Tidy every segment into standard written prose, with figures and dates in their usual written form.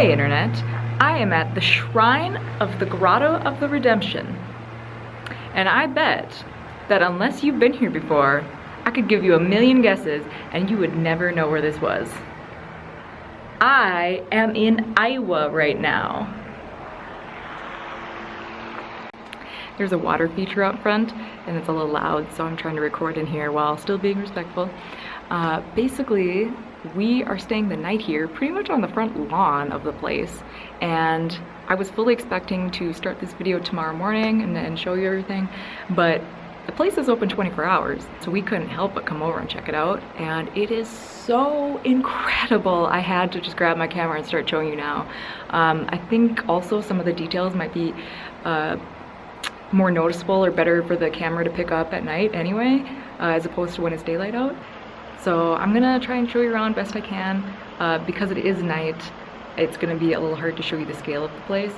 Hey Internet, I am at the Shrine of the Grotto of the Redemption. And I bet that unless you've been here before, I could give you a million guesses and you would never know where this was. I am in Iowa right now. There's a water feature out front and it's a little loud, so I'm trying to record in here while still being respectful. Basically, we are staying the night here pretty much on the front lawn of the place, and I was fully expecting to start this video tomorrow morning and show you everything, but the place is open 24 hours, so we couldn't help but come over and check it out, and it is so incredible. I had to just grab my camera and start showing you now. I think also some of the details might be more noticeable or better for the camera to pick up at night anyway, as opposed to when it's daylight out. So I'm gonna try and show you around best I can. Because it is night, it's gonna be a little hard to show you the scale of the place,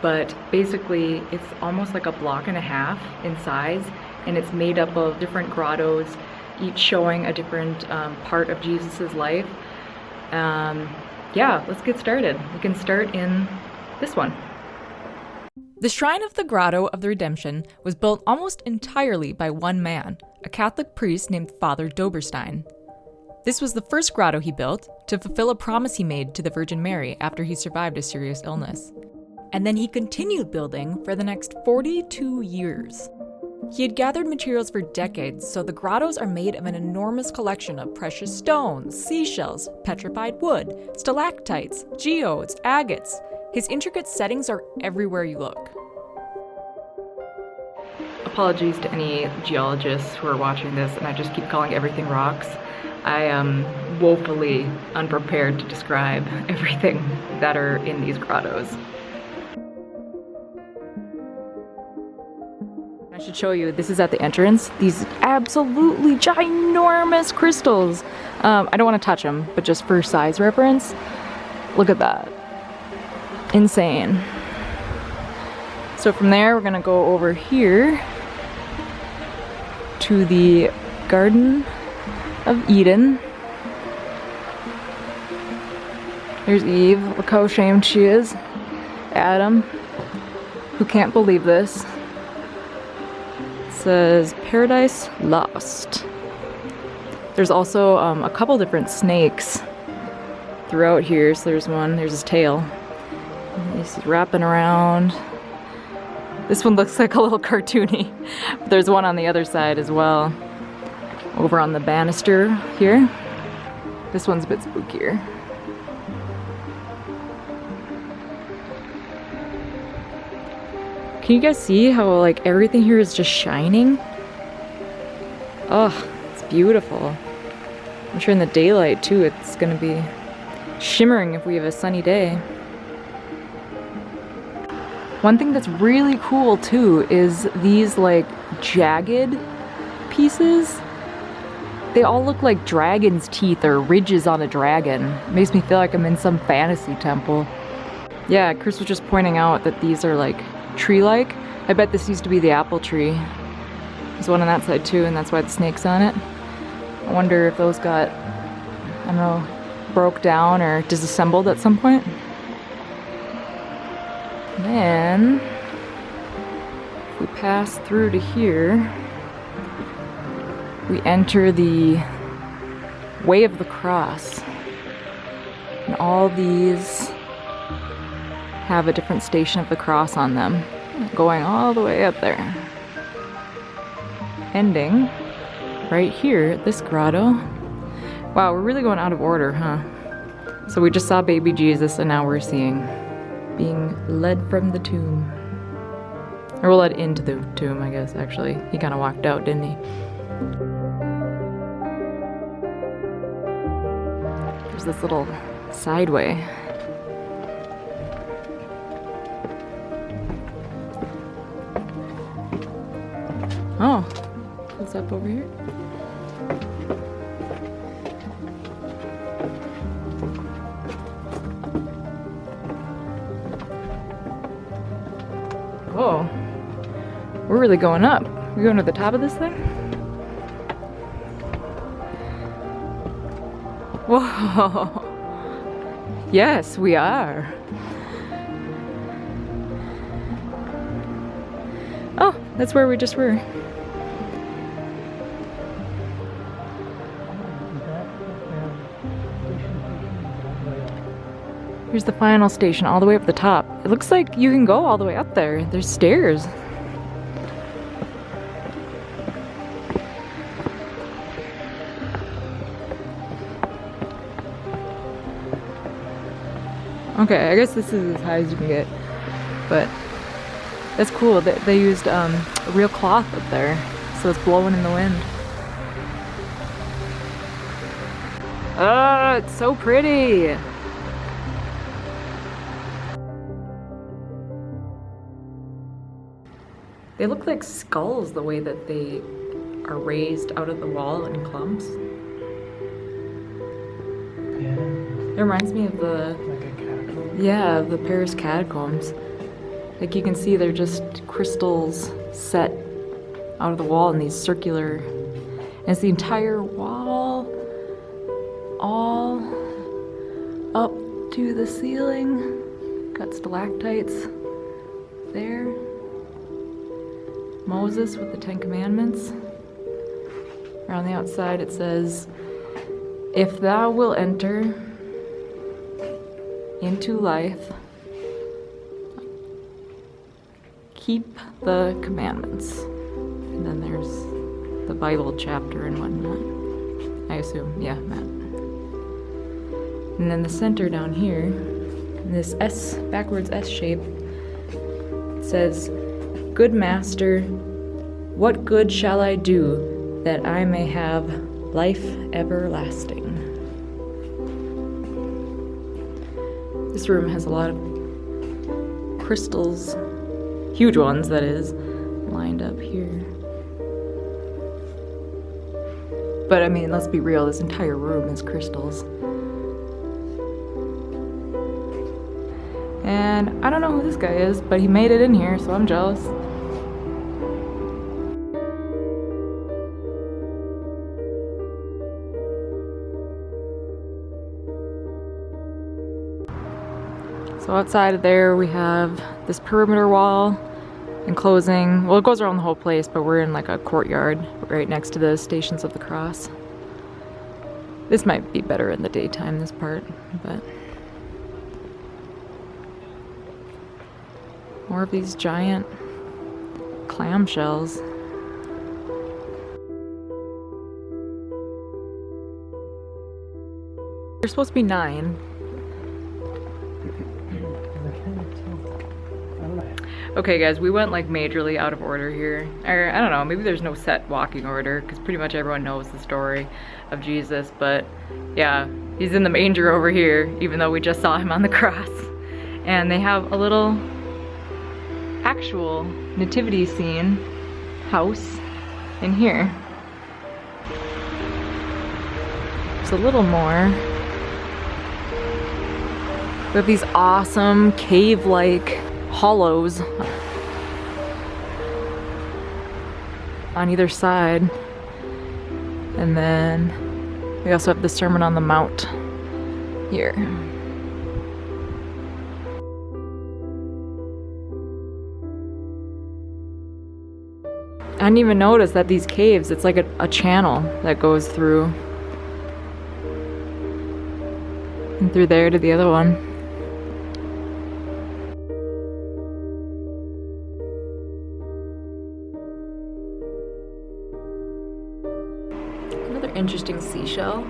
but basically it's almost like a block and a half in size, and it's made up of different grottos, each showing a different part of Jesus's life. Yeah, let's get started. We can start in this one. The Shrine of the Grotto of the Redemption was built almost entirely by one man, a Catholic priest named Father Doberstein. This was the first grotto he built to fulfill a promise he made to the Virgin Mary after he survived a serious illness. And then he continued building for the next 42 years. He had gathered materials for decades, so the grottos are made of an enormous collection of precious stones, seashells, petrified wood, stalactites, geodes, agates. His intricate settings are everywhere you look. Apologies to any geologists who are watching this, and I just keep calling everything rocks. I am woefully unprepared to describe everything that are in these grottos. I should show you, this is at the entrance. These absolutely ginormous crystals. I don't want to touch them, but just for size reference, look at that. Insane. So from there, we're gonna go over here to the Garden of Eden. There's Eve. Look how ashamed she is. Adam, who can't believe this. It says Paradise Lost. There's also a couple different snakes throughout here. So there's one, there's his tail. He's wrapping around. This one looks like a little cartoony. But there's one on the other side as well. Over on the banister here. This one's a bit spookier. Can you guys see how like everything here is just shining? Oh, it's beautiful. I'm sure in the daylight too, it's gonna be shimmering if we have a sunny day. One thing that's really cool too is these like jagged pieces. They all look like dragon's teeth or ridges on a dragon. It makes me feel like I'm in some fantasy temple. Yeah, Chris was just pointing out that these are like tree-like. I bet this used to be the apple tree. There's one on that side too, and that's why the snake's on it. I wonder if those got, I don't know, broke down or disassembled at some point. Then, if we pass through to here, we enter the Way of the Cross. And all these have a different station of the cross on them, going all the way up there. Ending right here at this grotto. Wow, we're really going out of order, huh? So we just saw baby Jesus, and now we're seeing being led from the tomb. Or we're led into the tomb, I guess, actually. He kind of walked out, didn't he? There's this little sideway. Oh, what's up over here? Whoa, we're really going up. We're going to the top of this thing? Whoa. Yes, we are. Oh, that's where we just were. Here's the final station all the way up the top. It looks like you can go all the way up there. There's stairs. Okay, I guess this is as high as you can get, but that's cool. They used real cloth up there, so it's blowing in the wind. Oh, it's so pretty! They look like skulls the way that they are raised out of the wall in clumps. Yeah. It reminds me of the... Like a catacomb? Yeah, of the Paris catacombs. Like you can see they're just crystals set out of the wall in these circular... And it's the entire wall, all up to the ceiling. Got stalactites there. Moses with the 10 Commandments. Around the outside it says, "If thou wilt enter into life, keep the commandments." And then there's the Bible chapter and whatnot. I assume, yeah, Matt. And then the center down here, in this S, backwards S shape, it says, "Good master, what good shall I do that I may have life everlasting?" This room has a lot of crystals, huge ones that is, lined up here. But I mean, let's be real, this entire room is crystals. And I don't know who this guy is, but he made it in here, so I'm jealous. So outside of there we have this perimeter wall enclosing, well, it goes around the whole place, but we're in like a courtyard right next to the Stations of the Cross. This might be better in the daytime, this part, but more of these giant clamshells. There's supposed to be 9. Okay guys, we went like majorly out of order here. Or I don't know, maybe there's no set walking order because pretty much everyone knows the story of Jesus, but yeah, he's in the manger over here even though we just saw him on the cross. And they have a little actual nativity scene house in here. It's a little more. We have these awesome cave-like hollows on either side. And then we also have the Sermon on the Mount here. I didn't even notice that these caves, it's like a channel that goes through. And through there to the other one. Another interesting seashell.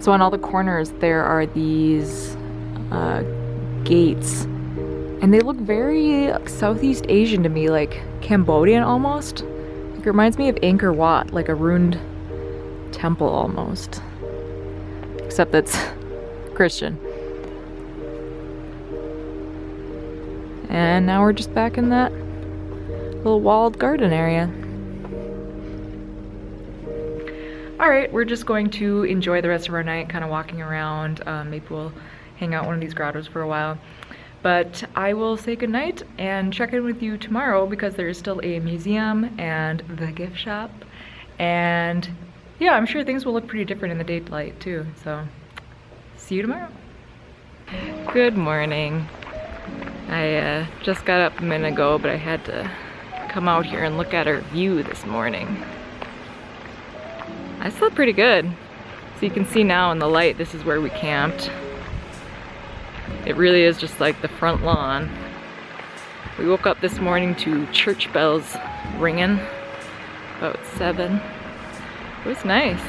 So on all the corners there are these gates. And they look very Southeast Asian to me, like Cambodian almost. It reminds me of Angkor Wat, like a ruined temple almost. Except that's Christian. And now we're just back in that little walled garden area. Alright, we're just going to enjoy the rest of our night, kind of walking around. Maybe we'll hang out in one of these grottos for a while. But I will say goodnight and check in with you tomorrow because there is still a museum and the gift shop. And yeah, I'm sure things will look pretty different in the daylight too. So See you tomorrow. Good morning. I just got up a minute ago, but I had to come out here and look at our view this morning. I slept pretty good. So you can see now in the light, this is where we camped. It really is just like the front lawn. We woke up this morning to church bells ringing about 7. It was nice.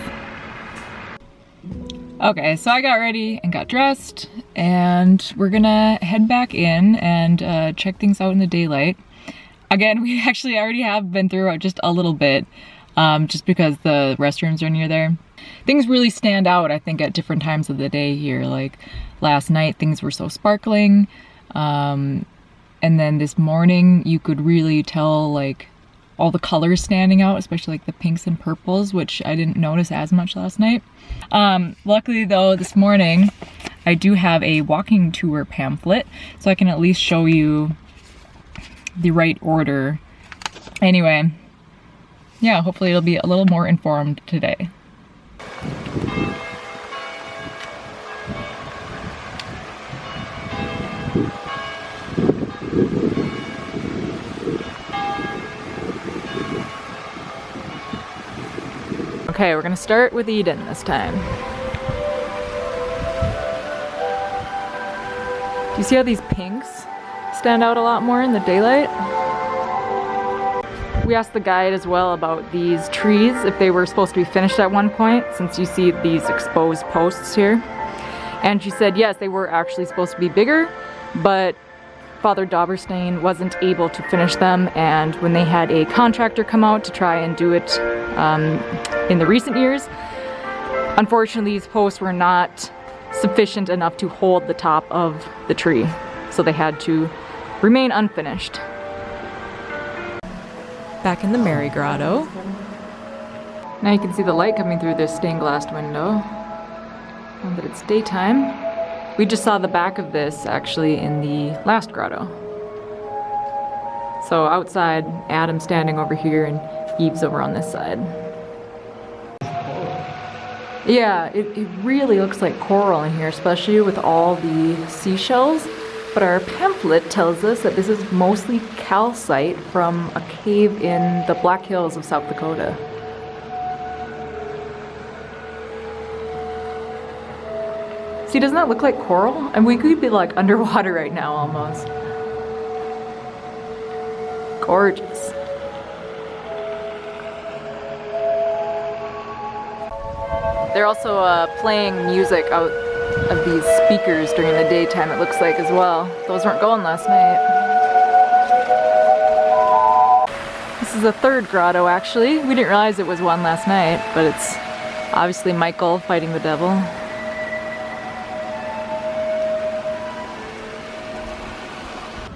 Okay, so I got ready and got dressed, and we're gonna head back in and check things out in the daylight. Again, we actually already have been through it just a little bit, just because the restrooms are near there. Things really stand out, I think, at different times of the day here. Like last night, things were so sparkling, and then this morning you could really tell like all the colors standing out, especially like the pinks and purples, which I didn't notice as much last night. Luckily though, this morning I do have a walking tour pamphlet, so I can at least show you the right order. Anyway, yeah, hopefully it'll be a little more informed today. Okay, we're gonna start with Eden this time. Do you see how these pinks stand out a lot more in the daylight? We asked the guide as well about these trees, if they were supposed to be finished at one point, since you see these exposed posts here. And she said yes, they were actually supposed to be bigger, but Father Doberstein wasn't able to finish them, and when they had a contractor come out to try and do it in the recent years, unfortunately these posts were not sufficient enough to hold the top of the tree, so they had to remain unfinished. Back in the Mary Grotto. Now you can see the light coming through this stained glass window, now that it's daytime. We just saw the back of this actually in the last grotto. So outside, Adam's standing over here and Eve's over on this side. Yeah, it really looks like coral in here, especially with all the seashells. But our pamphlet tells us that this is mostly calcite from a cave in the Black Hills of South Dakota. See, doesn't that look like coral? And we could be like underwater right now almost. Gorgeous. They're also playing music out of these speakers during the daytime, it looks like, as well. Those weren't going last night. This is the third grotto, actually. We didn't realize it was one last night, but it's obviously Michael fighting the devil.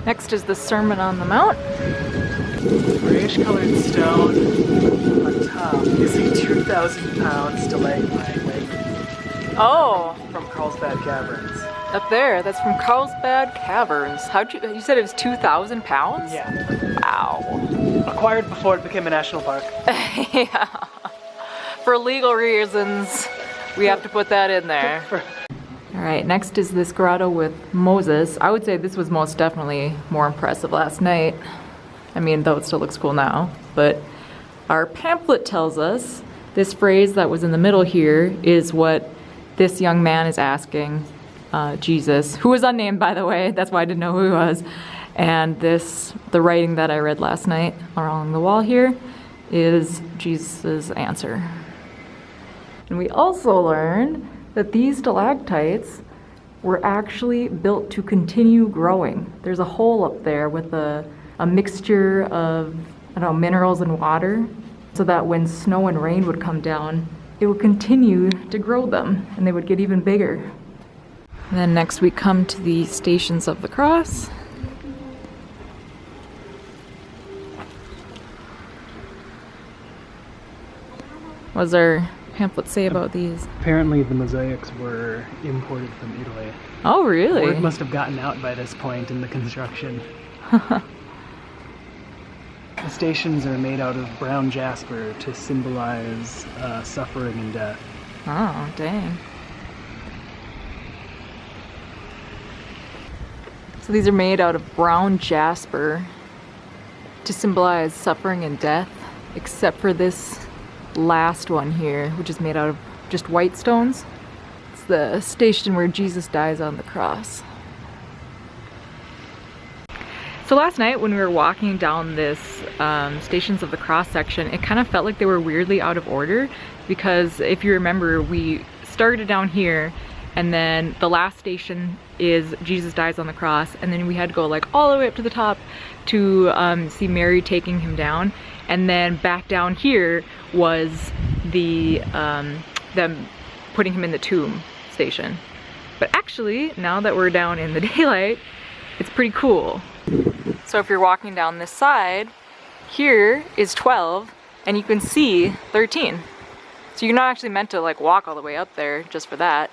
Next is the Sermon on the Mount. Grayish colored stone on top is a 2,000-pound stalagmite Oh, from Carlsbad Caverns. up there. That's from Carlsbad Caverns. You said it was 2,000 pounds? Yeah. Wow. Acquired before it became a national park. Yeah. For legal reasons, we have to put that in there. All right, next is this grotto with Moses. I would say this was most definitely more impressive last night. I mean, though it still looks cool now. But our pamphlet tells us this phrase that was in the middle here is what this young man is asking Jesus, who was unnamed, by the way. That's why I didn't know who he was. And the writing that I read last night along the wall here is Jesus' answer. And we also learned that these stalactites were actually built to continue growing. There's a hole up there with a mixture of, I don't know, minerals and water, so that when snow and rain would come down, it would continue to grow them, and they would get even bigger. And then next we come to the Stations of the Cross. What does our pamphlet say about these? Apparently the mosaics were imported from Italy. Oh, really? Word must have gotten out by this point in the construction. The stations are made out of brown jasper to symbolize suffering and death. Oh, dang. So these are made out of brown jasper to symbolize suffering and death, except for this last one here, which is made out of just white stones. It's the station where Jesus dies on the cross. So last night when we were walking down this Stations of the Cross section, it kind of felt like they were weirdly out of order, because if you remember, we started down here and then the last station is Jesus dies on the cross, and then we had to go like all the way up to the top to see Mary taking him down, and then back down here was the them putting him in the tomb station. But actually, now that we're down in the daylight, it's pretty cool. So if you're walking down this side, here is 12 and you can see 13. So you're not actually meant to like walk all the way up there just for that,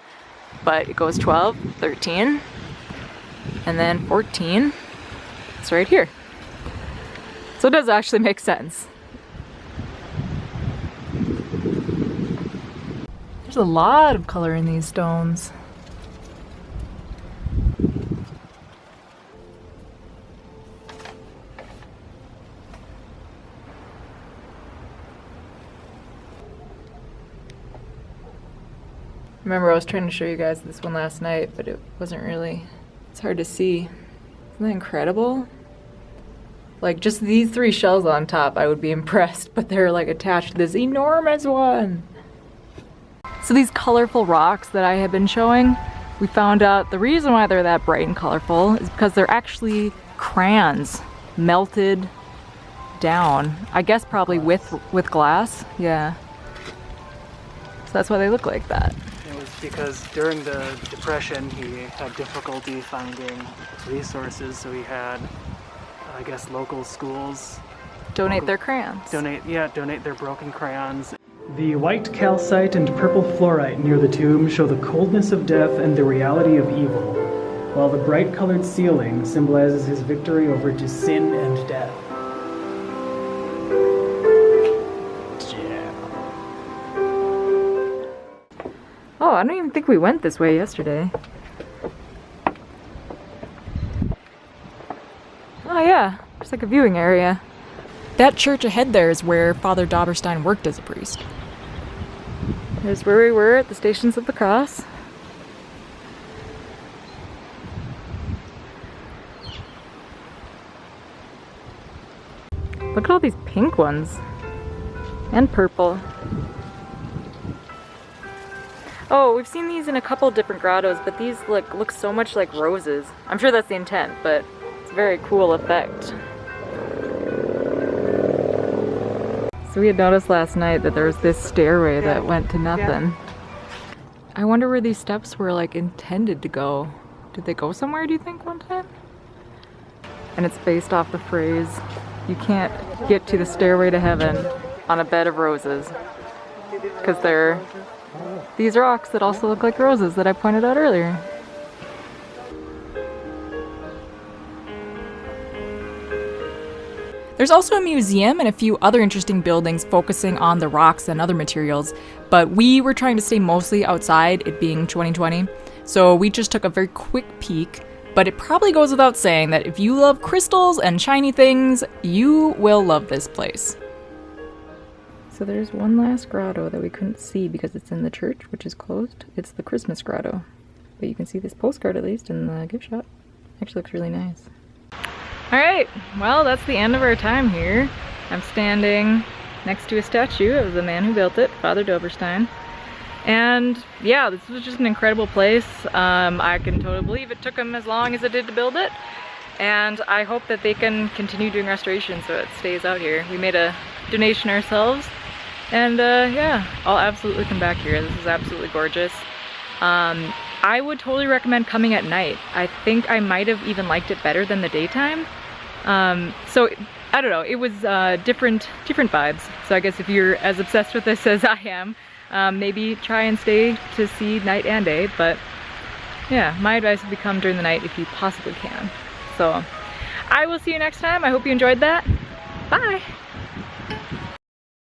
but it goes 12, 13, and then 14. It's right here. So it does actually make sense. There's a lot of color in these stones. Remember, I was trying to show you guys this one last night, but it wasn't really, it's hard to see. Isn't that incredible? Like, just these 3 shells on top, I would be impressed, but they're like attached to this enormous one. So these colorful rocks that I have been showing, we found out the reason why they're that bright and colorful is because they're actually crayons melted down. I guess probably with glass, yeah. So that's why they look like that. Because during the Depression he had difficulty finding resources, so he had, I guess, local schools donate their crayons. Donate their broken crayons. The white calcite and purple fluorite near the tomb show the coldness of death and the reality of evil, while the bright colored ceiling symbolizes his victory over to sin and death. Oh, I don't even think we went this way yesterday. Oh yeah, it's like a viewing area. That church ahead there is where Father Doberstein worked as a priest. Here's where we were at the Stations of the Cross. Look at all these pink ones. And purple. Oh, we've seen these in a couple different grottos, but these look so much like roses. I'm sure that's the intent, but it's a very cool effect. So we had noticed last night that there was this stairway that went to nothing. I wonder where these steps were like intended to go. Did they go somewhere, do you think, one time? And it's based off the phrase, you can't get to the stairway to heaven on a bed of roses. Because they're these rocks that also look like roses that I pointed out earlier. There's also a museum and a few other interesting buildings focusing on the rocks and other materials, but we were trying to stay mostly outside, it being 2020, so we just took a very quick peek, but it probably goes without saying that if you love crystals and shiny things, you will love this place. So there's one last grotto that we couldn't see because it's in the church, which is closed. It's the Christmas grotto. But you can see this postcard at least in the gift shop. Actually looks really nice. Alright, well that's the end of our time here. I'm standing next to a statue of the man who built it, Father Doberstein. And yeah, this was just an incredible place. I can totally believe it took them as long as it did to build it. And I hope that they can continue doing restoration so it stays out here. We made a donation ourselves. And yeah, I'll absolutely come back here. This is absolutely gorgeous. I would totally recommend coming at night. I think I might have even liked it better than the daytime. So I don't know, it was different vibes. So I guess if you're as obsessed with this as I am, maybe try and stay to see night and day. But yeah, my advice would be come during the night if you possibly can. So I will see you next time. I hope you enjoyed that. Bye!